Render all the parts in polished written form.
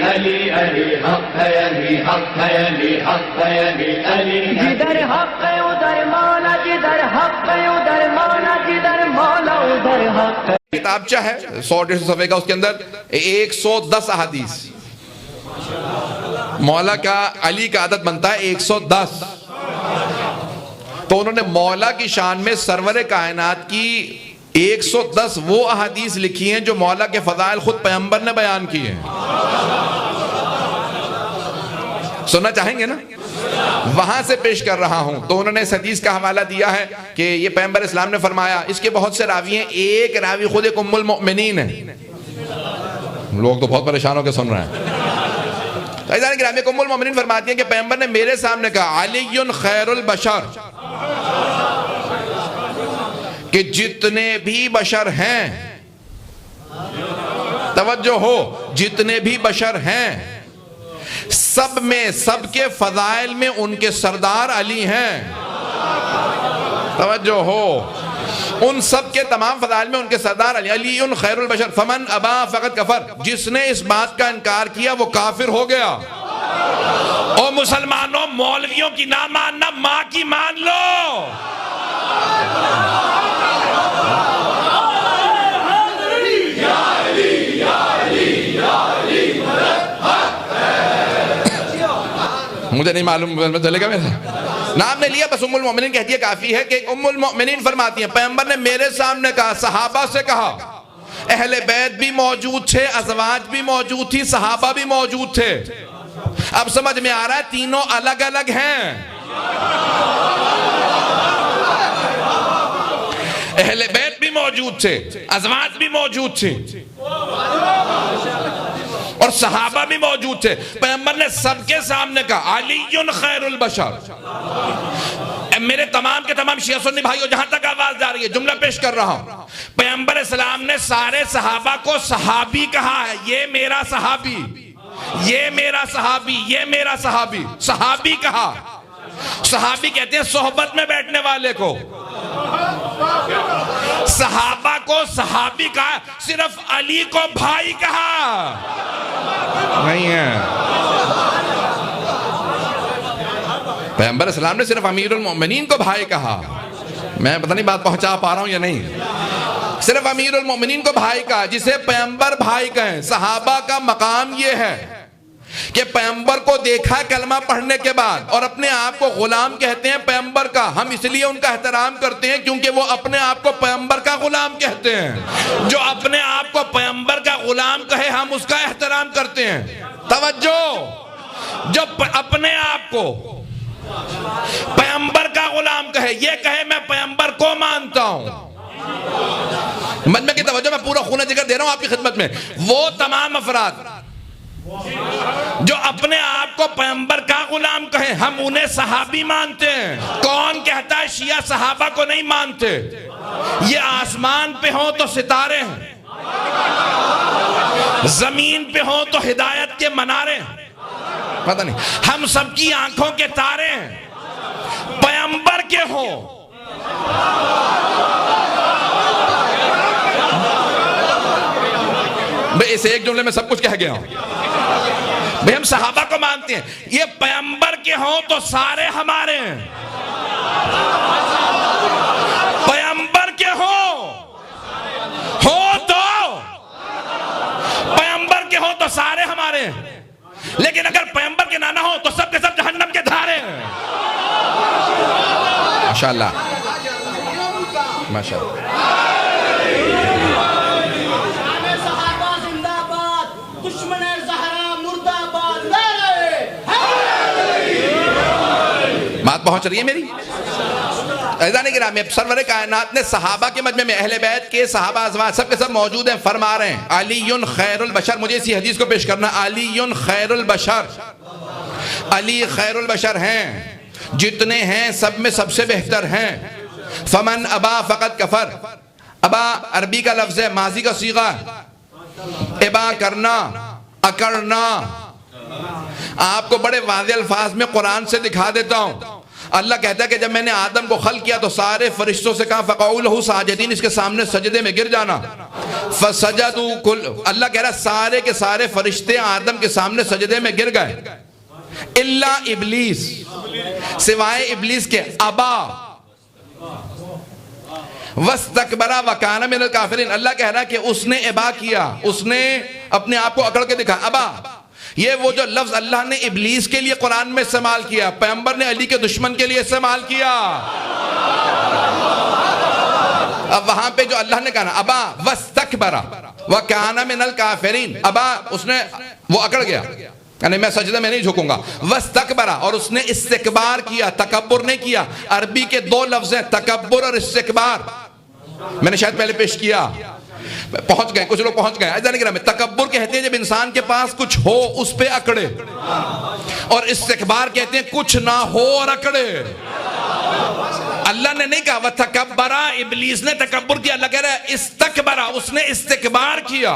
अली अली हक है, अली हक है, अली हक है, अली अली। जिधर हक है उधर मौला, जिधर हक है उधर मौला, जिधर मौला उधर हक है। किताबचा है 100-150 सफ़े का, उसके अंदर 110 अहादीस। मौला का अली का आदत बनता है 110। तो उन्होंने मौला की शान में सरवर कायनात की 110 वो अहादीस लिखी हैं जो मौला के फजाइल खुद पैगंबर ने बयान किए हैं। सुनना चाहेंगे ना? वहां से पेश कर रहा हूं। तो उन्होंने इस हदीस का हवाला दिया है कि ये पैगंबर इस्लाम ने फरमाया। इसके बहुत से रावी हैं, एक रावी खुद एक उम्मुल मोमिनीन है। लोग तो बहुत परेशान होकर सुन रहे हैं। तो उम्मुल मोमिनीन फरमाती हैं कि पैगंबर ने मेरे सामने कहा, अलीयुन खैरुल बशर, कि जितने भी बशर हैं, तवज्जो हो, जितने भी बशर हैं सब में, सबके फजाइल में उनके सरदार अली हैं। तवज्जो हो, उन सब के तमाम फजाइल में उनके सरदार अली। अलीयुन खैरुल बशर फमन अबा फकत कफर, जिसने इस बात का इनकार किया वो काफिर हो गया। और मुसलमानों, मौलवियों की ना मानना, मां की मान लो। मुझे नहीं मालूम चलेगा मेरा नाम ने लिया, बस उम्मुल मोमिनीन कहती है काफी है। कि उम्मुल मोमिनीन फरमाती है पैगंबर ने मेरे सामने कहा, सहाबा से कहा, अहले बैत भी मौजूद थे, अज़वाज भी मौजूद थी, सहाबा भी मौजूद थे। अब समझ में आ रहा है तीनों अलग अलग हैं। अहले बैत भी मौजूद थे, अज़वाज भी मौजूद थे और सहाबा भी मौजूद थे। पैगंबर ने सबके सामने कहा, अलीयुन खैरुल बशर। मेरे तमाम के तमाम शिया सुन्नी भाइयों, जहां तक आवाज जा रही है, जुमला पेश कर रहा हूं। पैगंबर इस्लाम ने सारे सहाबा को सहाबी कहा है। ये मेरा सहाबी, ये मेरा सहाबी, ये मेरा सहाबी। सहाबी कहा। सहाबी कहते हैं सोहबत में बैठने वाले को। सहाबा को सहाबी कहा, सिर्फ अली को भाई कहा नहीं है। पैगंबर इस्लाम ने सिर्फ अमीरुल मोमिनीन को भाई कहा। मैं पता नहीं बात पहुंचा पा रहा हूं या नहीं। सिर्फ अमीरुल मोमिनीन को भाई कहा, जिसे पैगंबर भाई कहें। सहाबा का मकाम यह है कि पैगंबर को देखा कलमा पढ़ने के बाद और अपने आप को गुलाम कहते हैं पैगंबर का। हम इसलिए उनका एहतराम करते हैं क्योंकि वो अपने आप को पैगंबर का गुलाम कहते हैं। जो अपने आप को पैगंबर का गुलाम कहे हम उसका एहतराम करते हैं। तवज्जो, जो अपने आप को पैगंबर का गुलाम कहे, ये कहे मैं पैगंबर को मानता हूं। मजमे की तवज्जो, मैं पूरा खून जिगर दे रहा हूं आपकी खिदमत में। वो तमाम अफराद जो अपने आप को पैगंबर का गुलाम कहे, हम उन्हें सहाबी मानते हैं। कौन कहता है शिया सहाबा को नहीं मानते? ये आसमान पे हो तो सितारे हैं, जमीन पे हो तो हिदायत के मनारे हैं, पता नहीं, हम सबकी आंखों के तारे हैं। पैगंबर के हो, मैं इस एक जुमले में सब कुछ कह गया हूं भाई। हम सहाबा को मानते हैं। ये पैगंबर के हो तो सारे हमारे हैं। पैगंबर के हो तो पैगंबर के हो तो सारे हमारे हैं। लेकिन अगर पैगंबर के ना हो तो सब के सब जहन्नम के धारे हैं। माशाअल्लाह, माशाअल्लाह। बात पहुंच रही है मेरी? सरवर कायनात ने सहाबा के मजमे में अहले बैत के सहाबा अज़वाज सब के सब मौजूद हैं। फरमा रहे हैं अलीयुन खैरुल बशर। मुझे इसी हदीस को पेश करना, अलीयुन खैरुल बशर, अली खैरुल बशर हैं। जितने हैं सब में सबसे बेहतर हैं। फमन अबा फकत कफर। अबा अरबी का लफ्ज है, माजी का सीगा, एबा करना, अकड़ना। आपको बड़े वाज़ेह अल्फाज में कुरान से दिखा देता हूं। अल्लाह कहता है कि जब मैंने आदम को खल्क किया तो सारे फरिश्तों से कहा फ़क़ऊ लहू साजिदीन, इसके सामने सजदे में गिर जाना। फसजदू कुल, अल्लाह कह रहा सारे के सारे फरिश्ते आदम के सामने सजदे में गिर गए, इल्ला इब्लीस, सिवाय इब्लीस के, अबा वस्तकबरा वकाना मिनल काफिरीन। अल्लाह कह रहा है कि उसने इबा किया, उसने अपने आप को अकड़ के दिखा। अबा, ये वो जो लफ्ज अल्लाह ने इब्लीस के लिए कुरान में इस्तेमाल किया, पैगंबर ने अली के दुश्मन के लिए इस्तेमाल किया। अब वहां पे जो अल्लाह ने कहा ना अबा वस्तकबरा वकाना मिनल काफिरीन, अबा उसने वो अकड़ गया, यानी मैं सजदे में नहीं झुकूंगा। वस्तकबरा, और उसने इस्तिकबार किया, तकब्बुर नहीं किया। अरबी के दो लफ्ज हैं, तकब्बुर और इस्तिकबार, मैंने शायद पहले पेश किया, पहुंच गए कुछ लोग, पहुंच गए। तकब्बुर कहते हैं जब इंसान के पास कुछ हो उस पे अकड़े, और इस्तिकबार कहते हैं कुछ ना हो और अकड़े। अल्लाह ने नहीं कहा वह तकब्बरा, इब्लीस ने तकब्बुर किया। अल्लाह कह रहा है इस्तकबरा, उसने इस्तिकबार किया,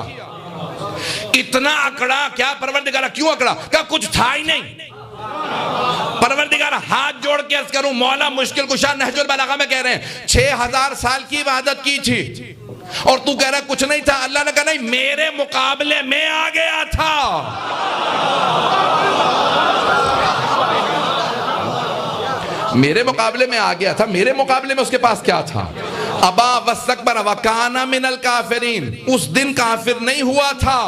इतना अकड़ा। क्या परवरदिगारा क्यों अकड़ा? क्या कुछ था ही नहीं। परवरदिगारा हाथ जोड़ के अर्ज करूं, मौला मुश्किल कुशा नहजुल बलागा में कह रहे हैं 6000 साल की इबादत की थी और तू कह रहा कुछ नहीं था। अल्लाह ने कहा नहीं, मेरे मुकाबले में आ गया था। मेरे मुकाबले में आ गया था, मेरे मुकाबले में उसके पास क्या था? अबा वस्तकबरा वकाना मिनल काफिरीन, उस दिन काफिर नहीं हुआ था।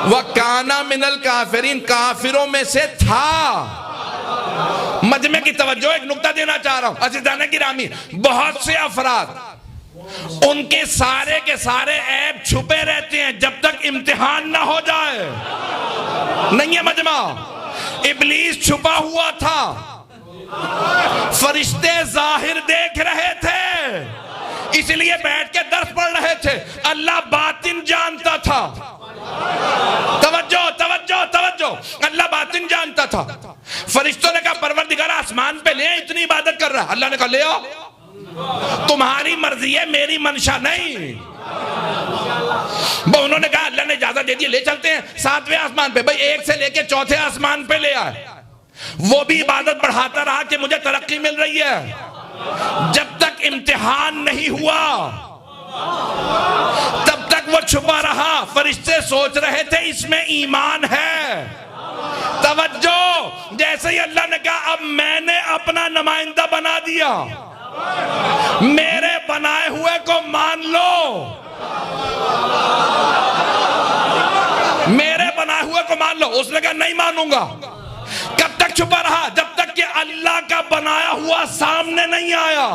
वकाना मिनल काफिरीन, काफिरों में से था। मजमे की तवज्जो, एक नुक्ता देना चाह रहा हूं अज़ीज़ान गिरामी, बहुत से अफराद उनके सारे के सारे ऐब छुपे रहते हैं जब तक इम्तिहान ना हो जाए। नहीं है मजमा, इब्लीस छुपा हुआ था, फरिश्ते जाहिर देख रहे थे, इसलिए बैठ के दर्स पढ़ रहे थे। अल्लाह बातिन जानता था। तवज्जो तवज्जो तवज्जो, अल्लाह बातिन जानता था। फरिश्तों ने कहा परवरदिगार आसमान पे ले, इतनी इबादत कर रहा है। अल्लाह ने कहा ले आओ, तुम्हारी मर्जी है, मेरी मंशा नहीं। उन्होंने कहा अल्लाह ने इजाजत दे दी, ले चलते हैं 7वें आसमान पे। भाई 1 से लेके 4थे आसमान पे ले आए। वो भी इबादत बढ़ाता रहा कि मुझे तरक्की मिल रही है। जब तक इम्तिहान नहीं हुआ तब तक वो छुपा रहा। फरिश्ते सोच रहे थे इसमें ईमान है। तवज्जो, जैसे ही अल्लाह ने कहा अब मैंने अपना नुमाइंदा बना दिया, मेरे बनाए हुए को मान लो, मेरे बनाए हुए को मान लो। उसने कहा नहीं मानूंगा। कब तक छुपा रहा? जब तक कि अल्लाह का बनाया हुआ सामने नहीं आया।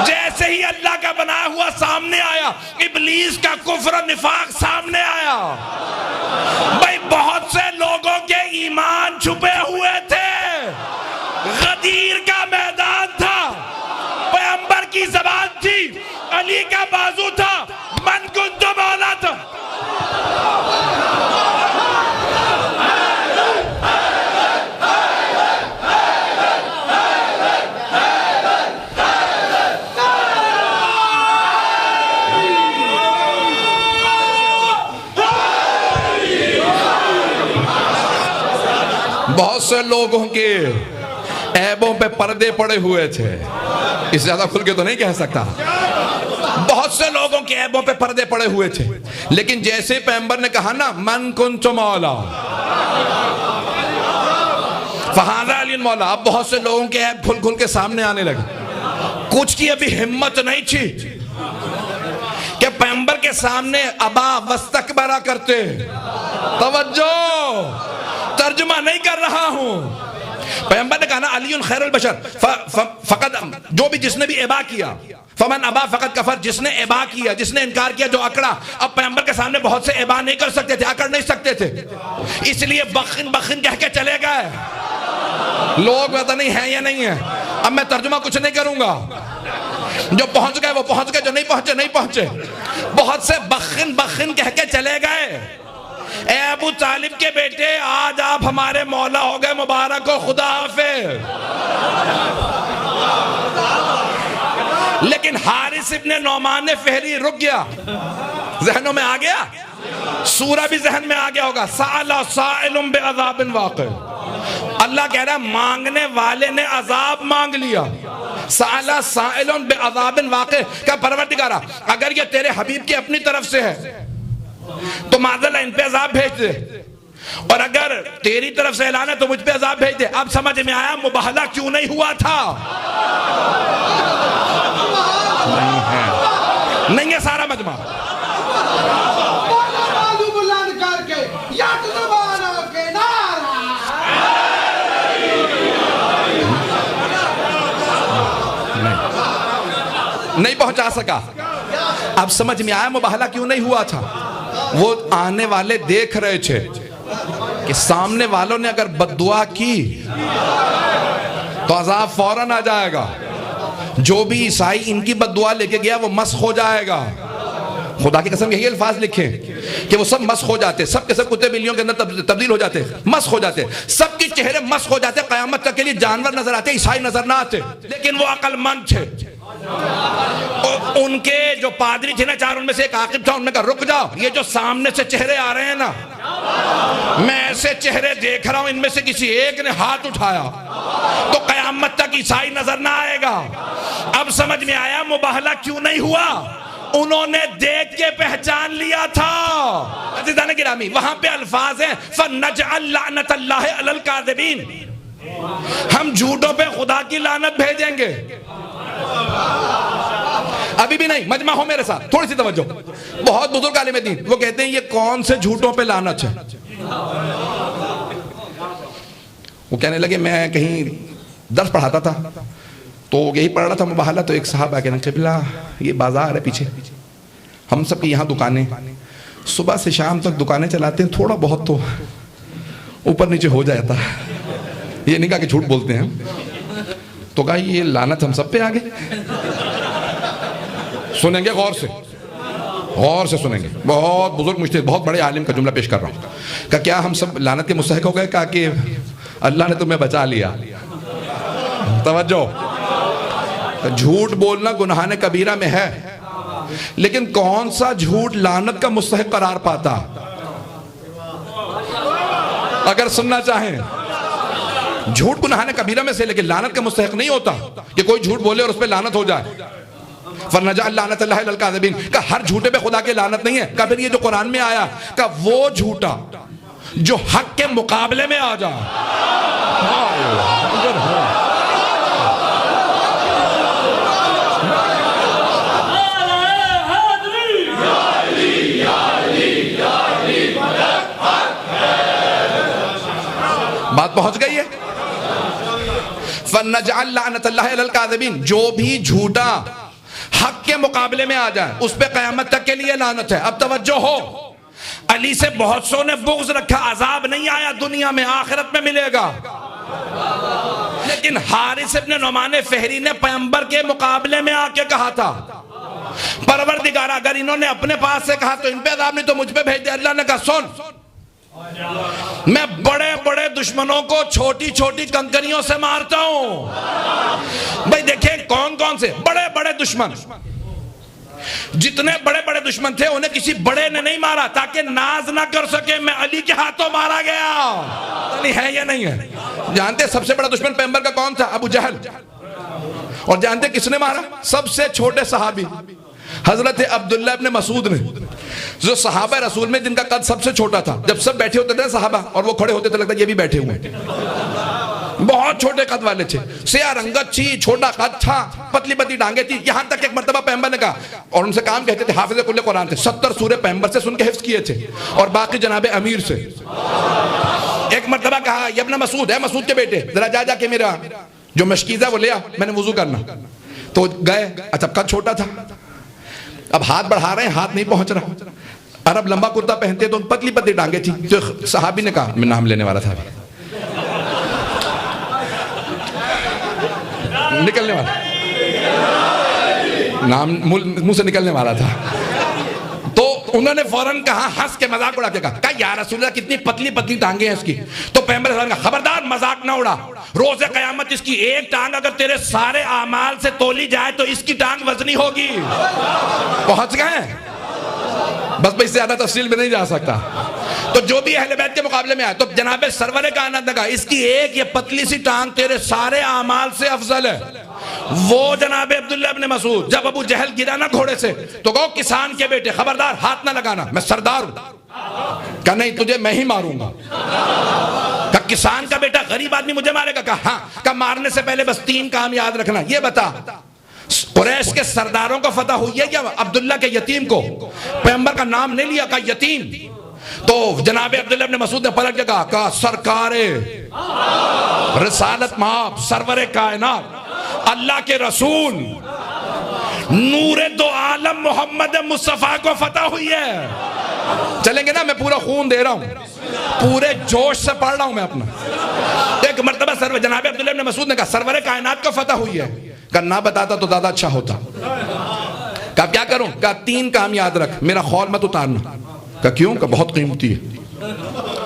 जैसे ही अल्लाह का बनाया हुआ सामने आया, इब्लीस का कुफ्र निफाक सामने आया। भाई बहुत से लोगों के ईमान छुपे हुए थे। गदीर का मैदान था, पैगंबर की ज़बान थी, अली का बाजू था, मन कुंतु मौला था। बहुत से लोगों के ऐबों पे पर्दे पड़े हुए थे, इससे ज्यादा खुल के तो नहीं कह सकता। बहुत से लोगों के ऐबों पे पर्दे पड़े हुए थे, लेकिन जैसे पैगंबर ने कहा ना मन कुन्तु मौला फहाज़ा अली मौला, अब बहुत से लोगों के ऐब खुल खुल के सामने आने लगे। कुछ की अभी हिम्मत नहीं थी कि पैगंबर के सामने अबा वस्तकबरा करते। तवज्जो, तर्जुमा नहीं कर रहा हूं। पैगंबर ने कहा ना अली खैरुल बशर, फकत जो भी जिसने भी इबा किया, फमन अबा फकत कफर, जिसने इबा किया, जिसने इनकार किया, जो अकड़ा। अब पैगंबर के सामने बहुत से इबा नहीं कर सकते थे, अकड़ नहीं सकते थे, इसलिए बखिन बखिन कह के चले गए। लोग पता नहीं है या नहीं है। अब मैं तर्जुमा कुछ नहीं करूंगा, जो पहुंच गए वो पहुंच गए, जो नहीं पहुंचे नहीं पहुंचे। बहुत से बखिन बखिन कह के चले गए। ए अबू तालिब के बेटे, आज आप हमारे मौला हो गए, मुबारक हो, खुदा हाफिज। लेकिन हारिस इब्ने नौमान फहरी रुक गया, जहनों में आ गया, सूरा भी जहन में आ गया होगा। साला साइलुम बिअज़ाबिन वाक़ि, अल्लाह कह रहा है मांगने वाले ने अजाब मांग लिया। साला साइलुन बिअज़ाबिन वाक़ि, क्या परवरदिगारा अगर ये तेरे हबीब की अपनी तरफ से है तो माज़अल्लाह इन पे अज़ाब भेज दे, और अगर तेरी तरफ से ऐलान है तो मुझ पे अज़ाब भेज दे। अब समझ में आया मुबाहला क्यों नहीं हुआ था? नहीं है सारा मजमा। नहीं पहुंचा सका। अब समझ में आया मुबाहला क्यों नहीं हुआ था। वो आने वाले देख रहे थे कि सामने वालों ने अगर बद्दुआ की तो अजाब फौरन आ जाएगा। जो भी ईसाई इनकी बद्दुआ लेके गया वो मस्ख हो जाएगा। खुदा की कसम यही अल्फाज लिखे कि वो सब मस्ख हो जाते, सब के सब कुत्ते बिल्लियों के अंदर तब्दील हो जाते, मस्ख हो जाते, सबके चेहरे मस्ख हो जाते, कयामत तक के लिए जानवर नजर आते, ईसाई नजर ना आते। लेकिन वो अक्लमंद थे। उनके जो पादरी थे ना चार, उनमें से एक आकिब था, उन्होंने कहा रुक जाओ, ये जो सामने से चेहरे आ रहे हैं ना, मैं ऐसे चेहरे देख रहा हूं, इनमें से किसी एक ने हाथ उठाया तो कयामत तक ईसाई नजर ना आएगा। अब समझ में आया मुबाहला क्यों नहीं हुआ। उन्होंने देख के पहचान लिया था। अज़ीज़ान गिरामी, वहां पे अल्फाज हैं फनजअल लानतल्लाहि अलल काज़िबीन, हम झूठों पे खुदा की लानत भेजेंगे। अभी भी नहीं, मजमा हो मेरे साथ, थोड़ी सी तवज्जो। बहुत बुजुर्ग आलिम दीन वो कहते हैं ये कौन से झूठों पे लानत है। वो कहने लगे मैं कहीं दर्स पढ़ाता था तो यही पढ़ रहा था मुबाहला, तो एक साहब आके ना कबिला ये बाजार है पीछे, हम सब की यहाँ दुकानें, सुबह से शाम तक दुकानें चलाते हैं, थोड़ा बहुत तो ऊपर नीचे हो जाता है, ये नहीं कहा कि झूठ बोलते हैं। तो कहा ये लानत हम सब पे आ गई। सुनेंगे गौर से सुनेंगे। बहुत बुजुर्ग मुझसे बहुत बड़े आलिम का जुमला पेश कर रहा हूँ। क्या हम सब लानत के मुस्तहिक हो गए? कहा कि अल्लाह ने तुम्हें बचा लिया। तवज्जो, झूठ बोलना गुनाह कबीरा में है, लेकिन कौन सा झूठ लानत का मुस्तहिक करार पाता? अगर सुनना चाहें, झूठ गुनाह कबीरा में से, लेकिन लानत का मुस्तहिक नहीं होता कि कोई झूठ बोले और उस पर लानत हो जाए। फनजअल लानतल्लाहि अलल काज़िबीन, का हर झूठे पे खुदा की लानत नहीं है। का फिर ये जो कुरान में आया, का वो झूठा जो हक के मुकाबले में आ जाए। बात पहुंच गई है। फनजअल लानतल्लाहि अलल काज़िबीन, जो भी झूठा हक के मुकाबले में आ जाए उस पे कयामत तक के लिए लानत है। अब तवज्जो हो, अली से बहुत सौ ने बुग़्ज़ रखा, अजाब नहीं आया दुनिया में, आखिरत में मिलेगा। लेकिन हारिस इब्न नुमान फहरी ने पैगंबर के मुकाबले में आके कहा था परवरदिगार अगर इन्होंने अपने पास से कहा तो इन पे अजाब नहीं तो मुझ पे भेज दे। अल्लाह ने कहा सुन, मैं बड़े बड़े दुश्मनों को छोटी छोटी कंकरियों से मारता हूं। भाई देखें कौन कौन से बड़े बड़े दुश्मन, जितने बड़े बड़े दुश्मन थे उन्हें किसी बड़े ने नहीं मारा ताकि नाज ना कर सके मैं अली के हाथों मारा गया। नहीं है या नहीं है? जानते सबसे बड़ा दुश्मन पैगंबर का कौन था? अबू जहल। और जानते किसने मारा? सबसे छोटे सहाबी हजरत अब्दुल्ला इब्न मसूद ने, जो सहाबा रसूल में जिनका कद सबसे छोटा था। जब सब बैठे होते थे सहाबा और वो खड़े होते थे लगता ये भी बैठे हुए हैं। बहुत छोटे कद वाले थे, सिया रंगत थी, छोटा कद था, पतली पतली टांगे थी। यहां तक एक मर्तबा पैगंबर ने कहा, और उनसे काम कहते थे हाफिज़ कुल्ले कुरान थे, 70 सूरे पैगंबर से सुन के हिफ्ज़ किए थे और बाकी जनाबे अमीर से। एक मर्तबा कहा ये इब्न मसूद है, मसूद के बेटे, जरा जा जाके मेरा जो मशकीज़ा वो ले आ, मैंने वुजू करना। तो गए, अच्छा कद छोटा था, अब हाथ बढ़ा रहे हैं, हाथ नहीं पहुंच रहा। अरब लंबा कुर्ता पहनते तो पतली पतली टांगे थी। तो सहाबी ने कहा, मैं नाम लेने वाला था, निकलने वाला, नाम मुंह से निकलने वाला था। तो उन्होंने फौरन कहा, हंस के मजाक उड़ा के कहा या रसूलल्लाह कितनी पतली पतली टांगे हैं इसकी। तो पैगंबर ने कहा खबरदार मजाक ना उड़ा, रोज़े क़यामत इसकी एक टांग अगर तेरे सारे आमाल से तोली जाए तो इसकी टांग वजनी होगी। पहुंच गए, बस मैं इससे ज्यादा तफसील में नहीं जा सकता। तो जो भी अहले बैत के मुकाबले में आए तो जनाबे सरवरे कायनात ने कहा इसकी एक ये पतली सी टांग तेरे सारे आमाल से अफजल है। वो जनाब अब्दुल्ला इब्न मसूद जब अबू जहल गिरा ना घोड़े से तो कहो किसान के बेटे खबरदार हाथ ना लगाना, मैं सरदार हूं। कहा नहीं तुझे मैं ही मारूंगा। कहा किसान का बेटा गरीब आदमी मुझे मारेगा? कहा हाँ। कहा मारने से पहले बस 3 काम याद रखना। ये बता कुरैश के सरदारों को फतह हुई है या अब्दुल्ला के यतीम को? पैगंबर का नाम नहीं लिया, कहा यतीम। तो जनाब अब्दुल्ला इब्न मसूद ने पलट के कहा सरकारे रिसालत माप सरवरे कायनात अल्लाह के रसूल नूरे दो आलम मोहम्मद मुस्तफा को फतह हुई है। चलेंगे ना? मैं पूरा खून दे रहा हूं, पूरे जोश से पढ़ रहा हूं मैं अपना। एक मर्तबा सर्वर जनाब अब्दुल्ला इब्न मसूद ने कहा सरवरे कायनात को फतह हुई है। कहा ना बताता तो ज्यादा अच्छा होता। कहा क्या करूं? कहा 3 काम याद रख, मेरा खौल मत उतारना। कहा क्यों? कहा बहुत कीमती है,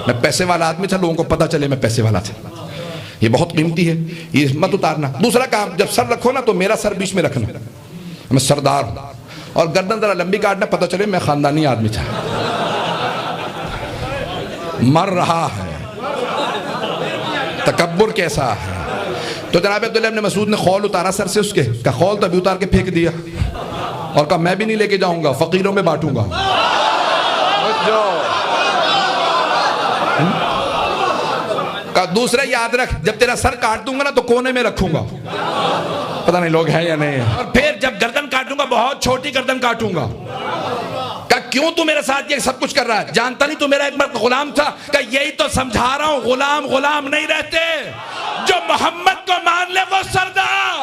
मैं पैसे वाला आदमी था, लोगों को पता चले मैं पैसे वाला था, ये बहुत कीमती है, ये मत उतारना। दूसरा काम, जब सर रखो ना तो मेरा सर बीच में रखना, मैं सरदार हूं, और गर्दन जरा लंबी काटना, पता चले मैं खानदानी आदमी था। मर रहा है, तकब्बुर कैसा है। तो जनाब अब्दुल्ला इब्न मसूद ने खौल उतारा सर से उसके, का खौल तभी उतार के फेंक दिया और कहा मैं भी नहीं लेके जाऊंगा, फकीरों में बांटूंगा। का दूसरा याद रख, जब तेरा सर काट दूंगा ना तो कोने में रखूंगा, पता नहीं लोग हैं या नहीं है। और फिर जब गर्दन काटूंगा बहुत छोटी गर्दन काटूंगा। का क्यों तू मेरे साथ ये सब कुछ कर रहा है? जानता नहीं तू मेरा एक मर्द गुलाम था? का यही तो समझा रहा हूं, गुलाम गुलाम नहीं रहते, जो मोहम्मद को मान ले वो सरदार।